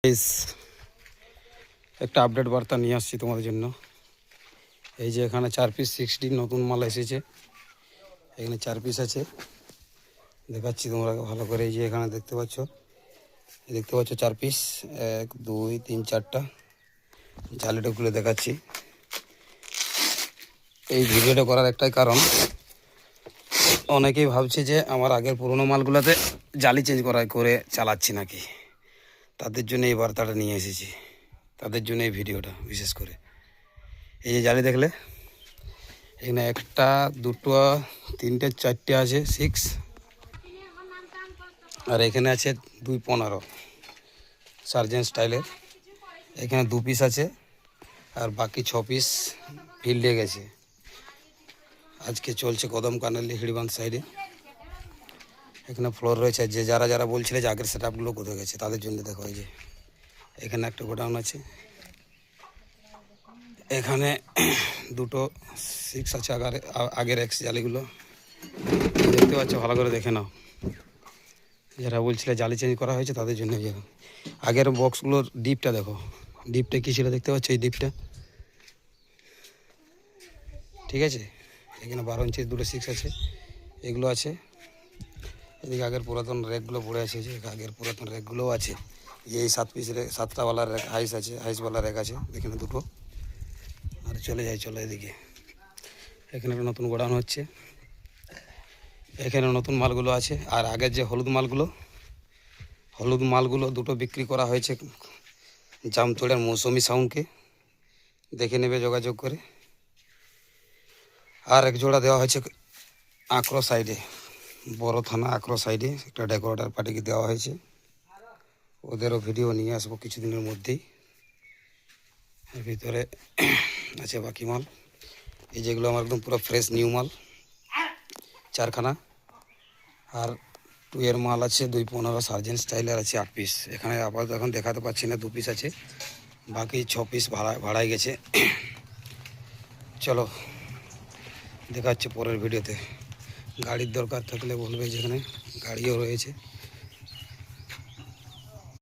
Guys, একটা update বার্তা নিয়ে আসছি তোমাদের জন্য। এই যে এখানে 4 পিস 16 নতুন মাল এসেছে। এখানে 4 পিস আছে, দেখাচ্ছি তোমরা ভালো করে। এই যে এখানে দেখতে পাচ্ছ 4 পিস, 1 2 3 4টা। জালিটা খুলে দেখাচ্ছি। এই ভিডিওটা করার একটাই কারণ, অনেকেই ভাবছে যে আমার আগের পুরোনো মালগুলোতে জালি চেঞ্জ করে চালাচ্ছি নাকি। তাদের জন্য এই বার্তাটা নিয়ে এসেছি, তাদের জন্য এই ভিডিওটা বিশেষ করে। এই যে জালি দেখলে, এখানে 1টা 2টো 3টে 4টে আছে 6, আর এখানে আছে 2.15 সার্জেন্ট স্টাইলের। এখানে 2 পিস আছে, আর বাকি 6 পিস ফিল্ডে গেছে। আজকে চলছে কদম কানালি হিড়বান্ধ সাইডে। এখানে ফ্লোর রয়েছে। যে যারা বলছিল যে আগের সেট আপগুলো কোথায় গেছে, তাদের জন্য দেখো। এই যে এখানে একটা গোডাউন আছে, এখানে 2টো 6 আছে আগের এক্স জালিগুলো দেখতে পাচ্ছ, ভালো করে দেখে নাও। যারা বলছিল জালি চেঞ্জ করা হয়েছে তাদের জন্য। আগের বক্সগুলোর ডিপটা দেখো, ডিপটা কী ছিল দেখতে পাচ্ছ, এই ডিপটা। ঠিক আছে, এখানে 12 ইঞ্চির 2টো 6 আছে, এগুলো আছে। এদিকে আগের পুরাতন র্যাকগুলো পড়ে আছে, যে আগের পুরাতন র্যাকগুলোও আছে। এই 7 পিসের 7টাওয়ালার র্যাক হাইস আছে, হাইসওয়ালা র্যাক আছে এখানে 2টো। আর চলে এদিকে। এখানে একটা নতুন গোডাউন হচ্ছে, এখানে নতুন মালগুলো আছে। আর আগের যে হলুদ মালগুলো 2টো বিক্রি করা হয়েছে জামতলের মৌসুমি সাউন্ডকে, দেখে নেবে যোগাযোগ করে। আর এক জোড়া দেওয়া হয়েছে আঁকড়ো সাইডে, বড় থানা আঁকড়ো সাইডে একটা ডেকোরেটর পার্টিকে দেওয়া হয়েছে। ওদেরও ভিডিও নিয়ে আসবো কিছুদিনের মধ্যেই। এর ভিতরে আছে বাকি মাল। এই যেগুলো আমার একদম পুরো ফ্রেশ নিউ মাল, 4খানা। আর 2 এর মাল আছে 2.15 সার্জেন্ট স্টাইলের আছে 8 পিস। এখানে আপাতত এখন দেখাতে পাচ্ছি না, 2 পিস আছে, বাকি 6 পিস ভাড়ায় গেছে। চলো দেখা হচ্ছে পরের ভিডিওতে। গাড়ির দরকার থাকলে বলবে, যেখানে গাড়িও রয়েছে।